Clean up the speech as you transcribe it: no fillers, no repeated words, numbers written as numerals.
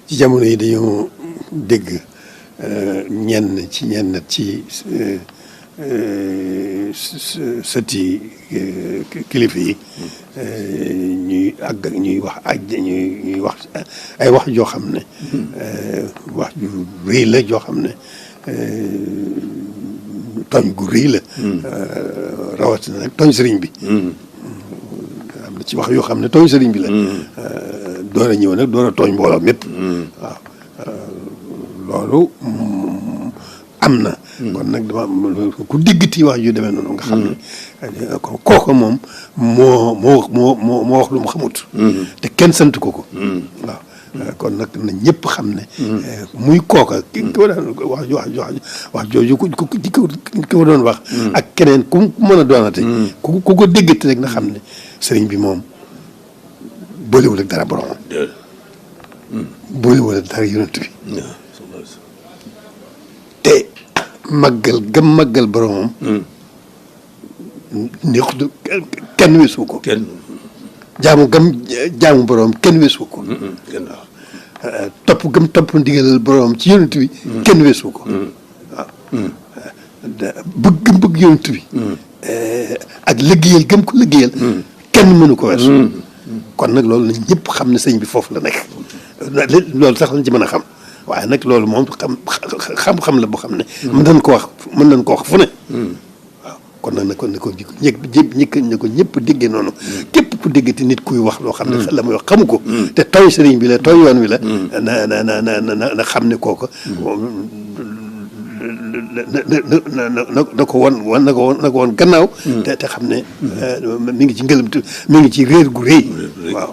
ci jamono yi dañoo dégg ñenn ci sëti kilifa yi ñuy wax ay wax joo xam ne wax ju rëy la joo xam ne tooñ gu rëy la rawatina nag tooñ sëriñ bi am na ci wax yoo xam ne tooñ sëriñ bi la door a ñëw nag door a tooñ mbooloo mépp waaw loolu am na kon nag dama ku déggati wax yu demee noonu nga xam ne kooku moom moo wax lu mu xamut te kenn sant ko waaw kon nag na ñëpp xam ne muy kooka ki ko daan wax jooju ko doon wax ak keneen ku mën a doonate ku ko déggati rek na xam ne sëriñ bi moom boolewul ak dara borom boolewul ak dara yonent bi te màggal boromam neexut kenn weesu ko jaamu boromam kenn weesu ko topp ndigalal boromam ci yonent bi kenn weesu ko waaw bëgg yonent bi ak liggéeyal gëm ko liggéeyal kenn mënu ko weesu kon nag loolu nañ ñëpp xam ne sëñ bi foofu la nekk loolu sax lañ ci mën a xam waaye nag loolu moom xam-xam la boo xam ne mën nañ ko wax fu ne waaw kon nag ne ko ñëpp déggee noonu képp ku déggati nit kuy wax loo xam ne la muy wax xamu ko te tooñ sëriñ bi la tooñ yoon wi la na xam ne kooku na ko woon gannaaw te xam ne mi ngi ci ngëlëmtu mi ngi ci réer gu rëy waaw